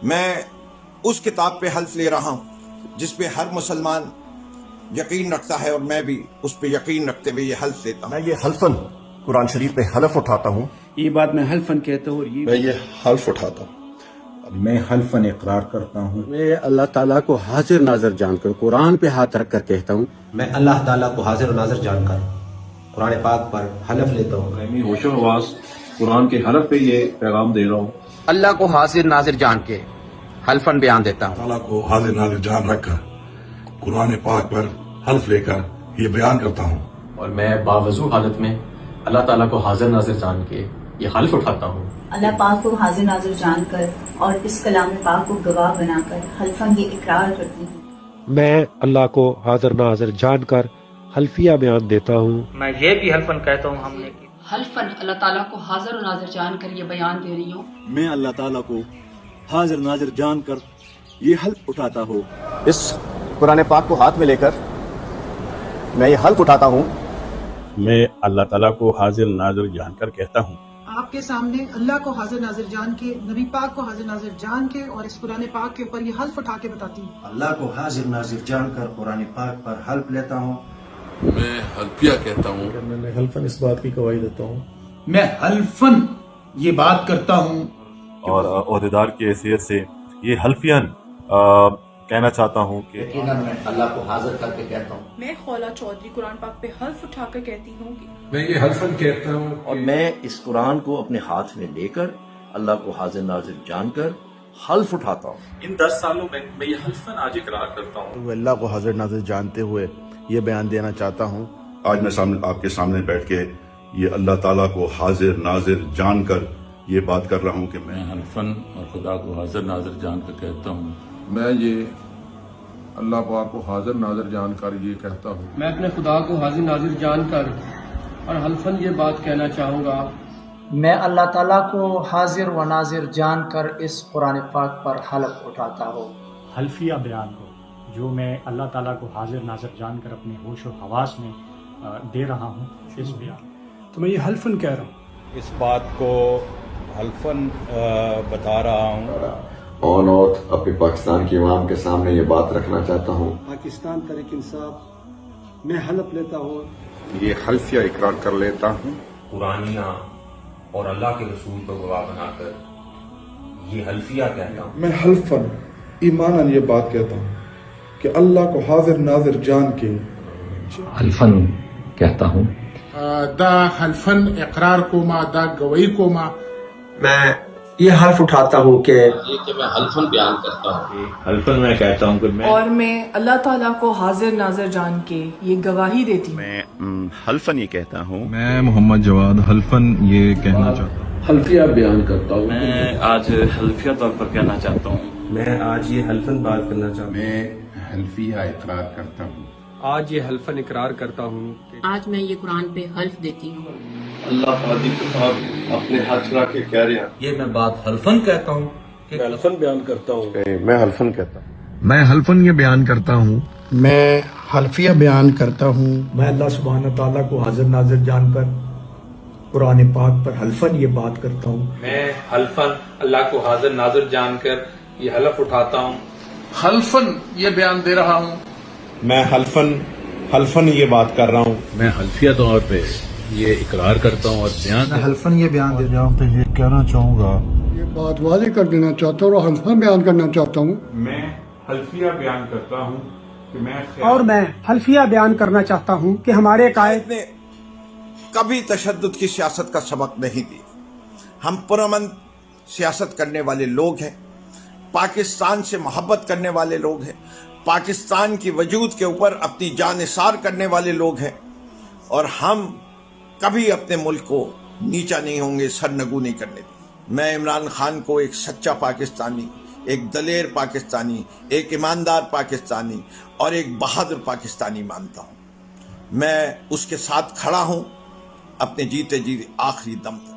میں اس کتاب پہ حلف لے رہا ہوں جس پہ ہر مسلمان یقین رکھتا ہے، اور میں بھی اس پہ یقین رکھتے ہوئے یہ حلف لیتا ہوں۔ میں یہ حلفاً قرآن شریف پہ حلف اٹھاتا ہوں، یہ بات میں حلفاً کہتا ہوں، اور میں یہ حلف اٹھاتا ہوں، میں حلفاً اقرار کرتا ہوں، میں اللہ تعالیٰ کو حاضر ناظر جان کر قرآن پہ ہاتھ رکھ کر کہتا ہوں، میں اللہ تعالیٰ کو حاضر و ناظر جان کر قرآن پاک پر حلف لیتا ہوں۔ میں ہوش و حواس قرآن کے حلف پہ یہ پیغام دے رہا ہوں۔ اللہ کو حاضر ناظر جان کے حلفاً بیان دیتا ہوں۔ اللہ کو حاضر ناظر جان رکھ کر قرآن پاک پر حلف لے کر یہ بیان کرتا ہوں، اور میں باوضو حالت میں اللہ تعالیٰ کو حاضر ناظر جان کے یہ حلف اٹھاتا ہوں۔ اللہ پاک کو حاضر ناظر جان کر اور اس کلام پاک کو گواہ بنا کر حلفاً یہ اقرار کرتی ہوں۔ میں اللہ کو حاضر ناظر جان کر حلفیہ بیان دیتا ہوں۔ میں یہ بھی حلفاً کہتا ہوں، ہم نے حلفاً اللہ تعالیٰ کو حاضر و ناظر جان کر یہ بیان دے رہی ہوں۔ میں اللہ تعالیٰ کو حاضر ناظر جان کر یہ حلف اٹھاتا ہوں۔ اس قرآن پاک کو ہاتھ میں لے کر میں یہ حلف اٹھاتا ہوں، میں اللہ تعالیٰ کو حاضر ناظر جان کر کہتا ہوں۔ آپ کے سامنے اللہ کو حاضر ناظر جان کے، نبی پاک کو حاضر ناظر جان کے اور اس قرآن پاک کے اوپر یہ حلف اٹھا کے بتاتی ہوں۔ اللہ کو حاضر ناظر جان کر قرآن پاک پر حلف لیتا ہوں۔ میں حلفیہ کہتا ہوں، میں حلفاً اس بات کی گواہی دیتا ہوں، میں حلفاً یہ بات کرتا ہوں، اور عہدیدار کی حیثیت سے یہ حلفیاً کہنا چاہتا ہوں کہ یقیناً میں اللہ کو حاضر کر کے کہتا ہوں۔ میں خولا چودھری قرآن پاک پہ حلف اٹھا کر کہتی ہوں کہ میں یہ حلفاً کہتا ہوں، اور میں اس قرآن کو اپنے ہاتھ میں لے کر اللہ کو حاضر ناظر جان کر حلف اٹھاتا ہوں۔ ان 10 سالوں میں یہ حلفاً آج اقرار کرتا ہوں۔ اللہ کو حاضر ناظر جانتے ہوئے یہ بیان دینا چاہتا ہوں۔ آج میں آپ کے سامنے بیٹھ کے یہ اللہ تعالیٰ کو حاضر ناظر جان کر یہ بات کر رہا ہوں کہ میں حلفاً اور خدا کو حاضر ناظر جان کر کہتا ہوں، میں یہ اللہ پاک کو حاضر ناظر جان کر یہ کہتا ہوں، میں اپنے خدا کو حاضر ناظر جان کر اور حلفاً یہ بات کہنا چاہوں گا، میں اللہ تعالیٰ کو حاضر و ناظر جان کر اس قرآن پاک پر حلف اٹھاتا ہوں۔ حلفیہ بیان ہو جو میں اللہ تعالیٰ کو حاضر ناظر جان کر اپنے ہوش و حواس میں دے رہا ہوں، اس بیان تو میں یہ حلفاً کہہ رہا ہوں۔ اس بات کو حلفاً بتا رہا ہوں، آن آؤٹ اپنے پاکستان کے عوام کے سامنے یہ بات رکھنا چاہتا ہوں۔ پاکستان تحریک انصاف میں حلف لیتا ہوں، یہ حلفیہ اقرار کر لیتا ہوں، قرآنیہ اور اللہ کے رسول کو گواہ بنا کر یہ حلفیہ کہتا ہوں۔ میں حلفاً ایماناً یہ بات کہتا ہوں کہ اللہ کو حاضر ناظر جان کے حلفاً کہتا ہوں۔ دا حلفاً اقرار کو ما، دا گواہی کو ما، میں یہ حلف اٹھاتا ہوں کہ میں حلفاً بیان کرتا ہوں۔ حلفاً میں کہتا ہوں کہ میں اور میں اللہ تعالیٰ کو حاضر ناظر جان کے یہ گواہی دیتی ہوں۔ میں حلفاً یہ کہتا ہوں، میں محمد جواد حلفاً یہ کہنا چاہتا ہوں، حلفیہ بیان کرتا ہوں۔ میں آج حلفیہ طور پر کہنا چاہتا ہوں۔ میں آج یہ حلفاً بات کرنا چاہتا ہوں۔ میں حلفیہ اقرار کرتا ہوں، آج یہ حلفاً اقرار کرتا ہوں کہ آج میں یہ قرآن پہ حلف دیتی ہوں۔ اللہ پاک کتاب اپنے ہاتھ لا کے کہہ رہے ہیں، یہ میں بات حلفاً کہتا ہوں کہ میں حلفاً بیان کرتا ہوں، میں حلفاً کہتا ہوں، میں حلفاً یہ بیان کرتا ہوں، میں حلفیہ بیان کرتا ہوں، میں اللہ سبحانہ تعالیٰ کو حاضر ناظر جان کر قرآن پاک پر حلفاً یہ بات کرتا ہوں۔ میں حلفاً اللہ کو حاضر ناظر جان کر یہ حلف اٹھاتا ہوں۔ حلفاً یہ بیان دے رہا ہوں۔ میں حلفاً یہ بات کر رہا ہوں، میں حلفیہ طور پہ یہ اقرار کرتا ہوں اور بیان میں حلفاً یہ بیان دے رہا ہوں، پہ یہ کہنا چاہوں گا، یہ بات واضح کر دینا چاہتا ہوں اور حلفاً بیان کرنا چاہتا ہوں۔ میں حلفیہ بیان کرتا ہوں کہ اور میں حلفیہ بیان کرنا چاہتا ہوں کہ ہمارے قائد نے کبھی تشدد کی سیاست کا سبق نہیں دی۔ ہم پرامن سیاست کرنے والے لوگ ہیں، پاکستان سے محبت کرنے والے لوگ ہیں، پاکستان کی وجود کے اوپر اپنی جان نثار کرنے والے لوگ ہیں، اور ہم کبھی اپنے ملک کو نیچا نہیں ہوں گے، سرنگو نہیں کرنے دیں۔ میں عمران خان کو ایک سچا پاکستانی، ایک دلیر پاکستانی، ایک ایماندار پاکستانی اور ایک بہادر پاکستانی مانتا ہوں۔ میں اس کے ساتھ کھڑا ہوں اپنے جیتے جی آخری دم تک۔